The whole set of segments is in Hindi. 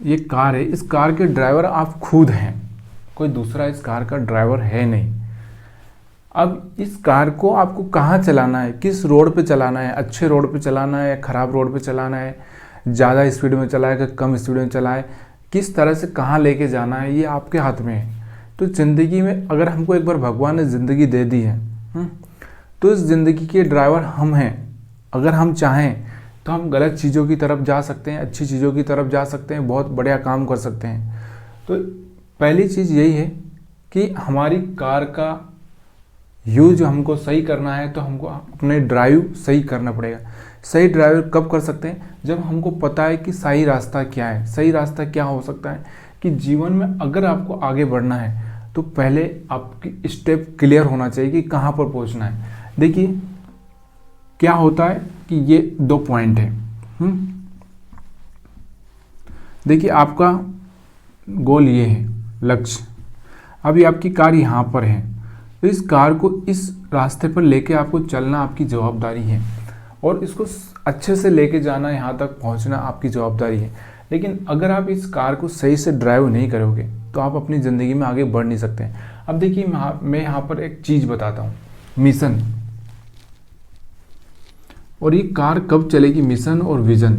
ये कार है, इस कार के ड्राइवर आप खुद हैं, कोई दूसरा इस कार का ड्राइवर है नहीं। अब इस कार को आपको कहाँ चलाना है, किस रोड पे चलाना है, अच्छे रोड पे चलाना है या ख़राब रोड पे चलाना है, ज़्यादा स्पीड में चलाए कि कम स्पीड में चलाए, किस तरह से कहाँ लेके जाना है, ये आपके हाथ में है। तो ज़िंदगी में अगर हमको एक बार भगवान ने ज़िंदगी दे दी है, तो इस ज़िंदगी के ड्राइवर हम हैं। अगर हम चाहें तो हम गलत चीज़ों की तरफ जा सकते हैं, अच्छी चीज़ों की तरफ जा सकते हैं, बहुत बढ़िया काम कर सकते हैं। तो पहली चीज़ यही है कि हमारी कार का यूज हमको सही करना है, तो हमको अपने ड्राइव सही करना पड़ेगा। सही ड्राइव कब कर सकते हैं, जब हमको पता है कि सही रास्ता क्या है। सही रास्ता क्या हो सकता है कि जीवन में अगर आपको आगे बढ़ना है तो पहले आपकी स्टेप क्लियर होना चाहिए कि कहाँ पर पहुँचना है। देखिए क्या होता है कि ये 2 पॉइंट है। देखिए आपका गोल ये है, लक्ष्य। अभी आपकी कार यहाँ पर है, तो इस कार को इस रास्ते पर लेके आपको चलना आपकी जवाबदारी है, और इसको अच्छे से लेके जाना, यहाँ तक पहुँचना आपकी जवाबदारी है। लेकिन अगर आप इस कार को सही से ड्राइव नहीं करोगे तो आप अपनी ज़िंदगी में आगे बढ़ नहीं सकते। अब देखिए मैं यहाँ पर एक चीज़ बताता हूँ, मिशन। और ये कार कब चलेगी, मिशन और विज़न।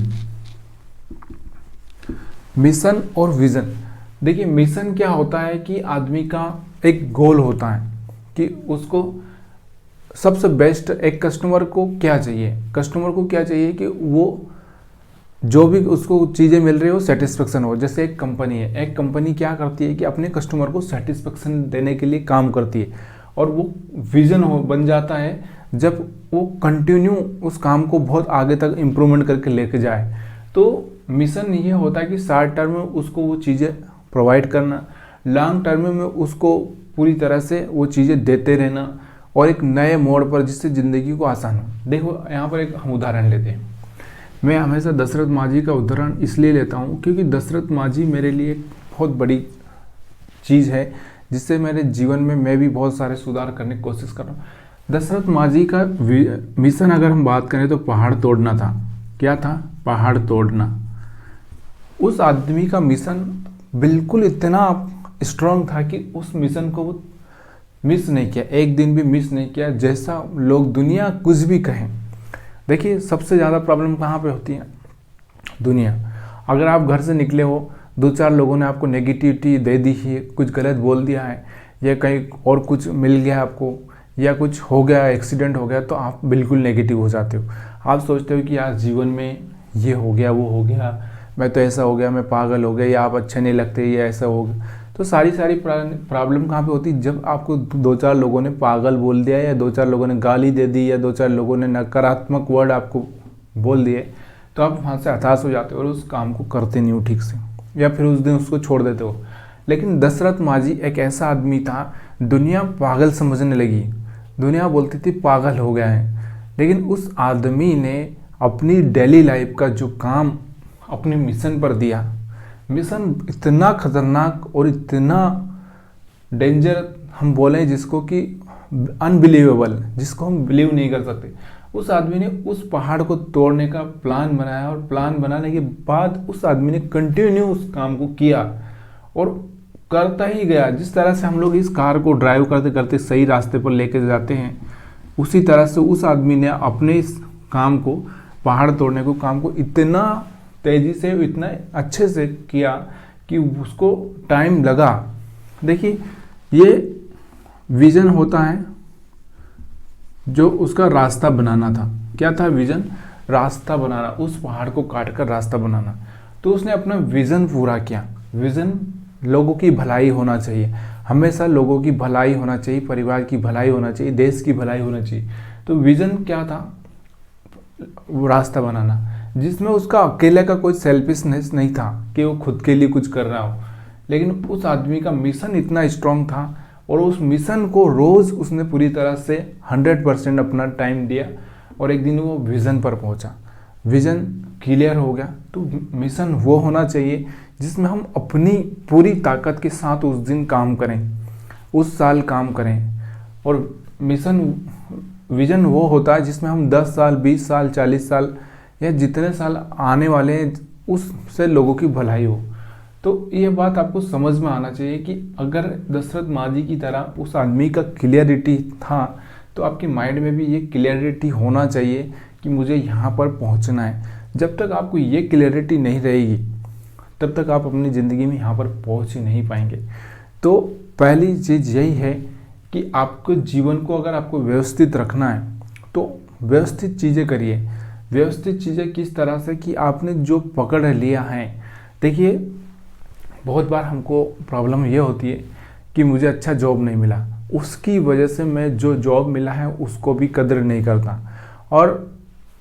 मिशन और विज़न, देखिए मिशन क्या होता है कि आदमी का एक गोल होता है कि उसको सबसे बेस्ट, एक कस्टमर को क्या चाहिए, कस्टमर को क्या चाहिए कि वो जो भी उसको चीज़ें मिल रही हो सेटिस्फेक्शन हो। जैसे एक कंपनी है, एक कंपनी क्या करती है कि अपने कस्टमर को सेटिस्फेक्शन देने के लिए काम करती है, और वो विज़न बन जाता है जब वो कंटिन्यू उस काम को बहुत आगे तक इम्प्रूवमेंट करके लेके जाए। तो मिशन ये होता है कि शॉर्ट टर्म में उसको वो चीज़ें प्रोवाइड करना, लॉन्ग टर्म में उसको पूरी तरह से वो चीज़ें देते रहना, और एक नए मोड़ पर जिससे ज़िंदगी को आसान हो। देखो यहाँ पर एक हम उदाहरण लेते हैं। मैं हमेशा दशरथ मांझी का उदाहरण इसलिए लेता हूँ क्योंकि दशरथ मांझी मेरे लिए बहुत बड़ी चीज़ है, जिससे मेरे जीवन में मैं भी बहुत सारे सुधार करने की कोशिश कर रहा हूँ। दशरथ मांझी का मिशन अगर हम बात करें तो पहाड़ तोड़ना था। क्या था? पहाड़ तोड़ना। उस आदमी का मिशन बिल्कुल इतना स्ट्रांग था कि उस मिशन को वो मिस नहीं किया, एक दिन भी मिस नहीं किया, जैसा लोग दुनिया कुछ भी कहें। देखिए सबसे ज़्यादा प्रॉब्लम कहाँ पे होती है? दुनिया। अगर आप घर से निकले हो, 2-4 लोगों ने आपको नेगेटिविटी दे दी है, कुछ गलत बोल दिया है, या कहीं और कुछ मिल गया आपको, या कुछ हो गया, एक्सीडेंट हो गया, तो आप बिल्कुल नेगेटिव हो जाते हो। आप सोचते हो कि यार जीवन में ये हो गया, वो हो गया, मैं तो ऐसा हो गया, मैं पागल हो गया, या आप अच्छे नहीं लगते, या ऐसा हो गया। तो सारी प्रॉब्लम कहाँ पे होती है? जब आपको 2-4 लोगों ने पागल बोल दिया, या 2-4 लोगों ने गाली दे दी, या 2-4 लोगों ने नकारात्मक वर्ड आपको बोल दिए, तो आप वहाँ से हताश हो जाते हो और उस काम को करते नहीं हो ठीक से, या फिर उस दिन उसको छोड़ देते हो। लेकिन दशरथ मांझी एक ऐसा आदमी था, दुनिया पागल समझने लगी, दुनिया बोलती थी पागल हो गया है, लेकिन उस आदमी ने अपनी डेली लाइफ का जो काम अपने मिशन पर दिया, मिशन इतना खतरनाक और इतना डेंजर हम बोलें जिसको कि अनबिलीवेबल, जिसको हम बिलीव नहीं कर सकते। उस आदमी ने उस पहाड़ को तोड़ने का प्लान बनाया, और प्लान बनाने के बाद उस आदमी ने कंटिन्यू उस काम को किया और करता ही गया। जिस तरह से हम लोग इस कार को ड्राइव करते करते सही रास्ते पर लेके जाते हैं, उसी तरह से उस आदमी ने अपने इस काम को, पहाड़ तोड़ने को काम को इतना तेज़ी से, इतना अच्छे से किया कि उसको टाइम लगा। देखिए ये विज़न होता है जो उसका रास्ता बनाना था। क्या था विज़न? रास्ता बनाना, उस पहाड़ को काट कर रास्ता बनाना। तो उसने अपना विज़न पूरा किया। विज़न लोगों की भलाई होना चाहिए, हमेशा लोगों की भलाई होना चाहिए, परिवार की भलाई होना चाहिए, देश की भलाई होना चाहिए। तो विज़न क्या था? वो रास्ता बनाना, जिसमें उसका अकेले का कोई सेल्फिशनेस नहीं था कि वो खुद के लिए कुछ कर रहा हो, लेकिन उस आदमी का मिशन इतना स्ट्रांग था, और उस मिशन को रोज़ उसने पूरी तरह से 100% अपना टाइम दिया, और एक दिन वो विज़न पर पहुंचा। विज़न क्लियर हो गया, तो मिशन वो होना चाहिए जिसमें हम अपनी पूरी ताकत के साथ उस दिन काम करें, उस साल काम करें। और मिशन, विज़न वो होता है जिसमें हम 10 साल, 20 साल, 40 साल या जितने साल आने वाले हैं उससे लोगों की भलाई हो। तो ये बात आपको समझ में आना चाहिए कि अगर दशरथ मांझी की तरह उस आदमी का क्लियरिटी था तो आपके माइंड में भी ये क्लियरिटी होना चाहिए कि मुझे यहाँ पर पहुँचना है। जब तक आपको ये क्लियरिटी नहीं रहेगी तब तक आप अपनी ज़िंदगी में यहाँ पर पहुँच ही नहीं पाएंगे। तो पहली चीज़ यही है कि आपको जीवन को अगर आपको व्यवस्थित रखना है तो व्यवस्थित चीज़ें करिए। व्यवस्थित चीज़ें किस तरह से कि आपने जो पकड़ लिया है, देखिए बहुत बार हमको प्रॉब्लम ये होती है कि मुझे अच्छा जॉब नहीं मिला, उसकी वजह से मैं जो जॉब मिला है उसको भी कदर नहीं करता और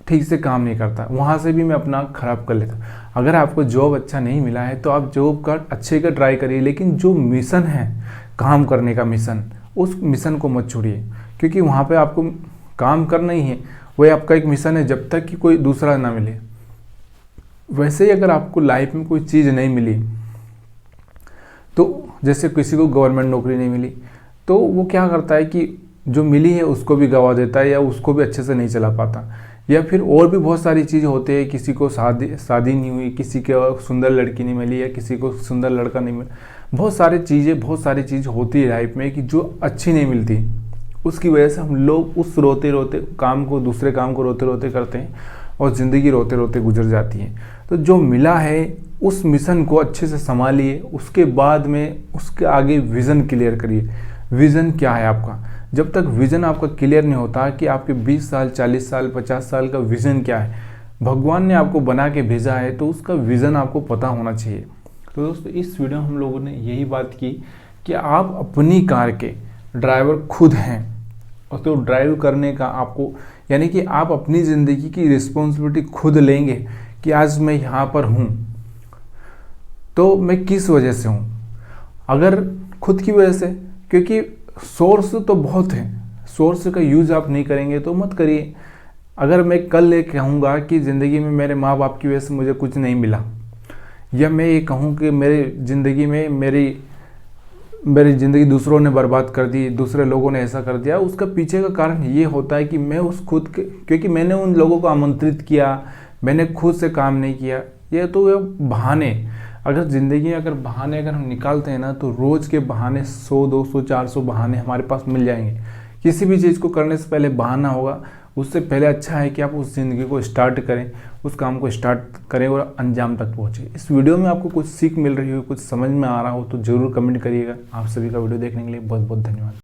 ठीक से काम नहीं करता, वहाँ से भी मैं अपना ख़राब कर लेता। अगर आपको जॉब अच्छा नहीं मिला है तो आप जॉब का अच्छे का ट्राई करिए, लेकिन जो मिशन है काम करने का मिशन, उस मिशन को मत छोड़िए, क्योंकि वहाँ पे आपको काम करना ही है, वही आपका एक मिशन है जब तक कि कोई दूसरा ना मिले। वैसे ही अगर आपको लाइफ में कोई चीज़ नहीं मिली, तो जैसे किसी को गवर्नमेंट नौकरी नहीं मिली तो वो क्या करता है कि जो मिली है उसको भी गवा देता है या उसको भी अच्छे से नहीं चला पाता। या फिर और भी बहुत सारी चीज़ें होती है, किसी को शादी नहीं हुई, किसी को सुंदर लड़की नहीं मिली या किसी को सुंदर लड़का नहीं मिला, बहुत सारी चीज़ होती है लाइफ में कि जो अच्छी नहीं मिलती। उसकी वजह से हम लोग उस दूसरे काम को रोते रोते करते हैं और ज़िंदगी रोते रोते गुजर जाती है। तो जो मिला है उस मिशन को अच्छे से संभालिए, उसके बाद में उसके आगे विज़न क्लियर करिए। विज़न क्या है आपका? जब तक विज़न आपका क्लियर नहीं होता कि आपके 20 साल 40 साल 50 साल का विज़न क्या है, भगवान ने आपको बना के भेजा है तो उसका विज़न आपको पता होना चाहिए। तो दोस्तों इस वीडियो में हम लोगों ने यही बात की कि आप अपनी कार के ड्राइवर खुद हैं और तो ड्राइव करने का आपको, यानी कि आप अपनी ज़िंदगी की रिस्पॉन्सिबिलिटी खुद लेंगे कि आज मैं यहाँ पर हूँ तो मैं किस वजह से हूँ। अगर खुद की वजह से, क्योंकि सोर्स तो बहुत है, सोर्स का यूज़ आप नहीं करेंगे तो मत करिए। अगर मैं कल ये कहूँगा कि ज़िंदगी में मेरे माँ बाप की वजह से मुझे कुछ नहीं मिला, या मैं ये कहूँ कि मेरी ज़िंदगी में मेरी ज़िंदगी दूसरों ने बर्बाद कर दी, दूसरे लोगों ने ऐसा कर दिया, उसका पीछे का कारण ये होता है कि मैं क्योंकि मैंने उन लोगों को आमंत्रित किया, मैंने खुद से काम नहीं किया। ये तो ये बहाने, अगर ज़िंदगी में अगर हम निकालते हैं ना तो रोज़ के बहाने 100 200 400 बहाने हमारे पास मिल जाएंगे। किसी भी चीज़ को करने से पहले बहाना होगा, उससे पहले अच्छा है कि आप उस ज़िंदगी को स्टार्ट करें, उस काम को स्टार्ट करें और अंजाम तक पहुँचे। इस वीडियो में आपको कुछ सीख मिल रही हो, कुछ समझ में आ रहा हो तो ज़रूर कमेंट करिएगा। आप सभी का वीडियो देखने के लिए बहुत बहुत धन्यवाद।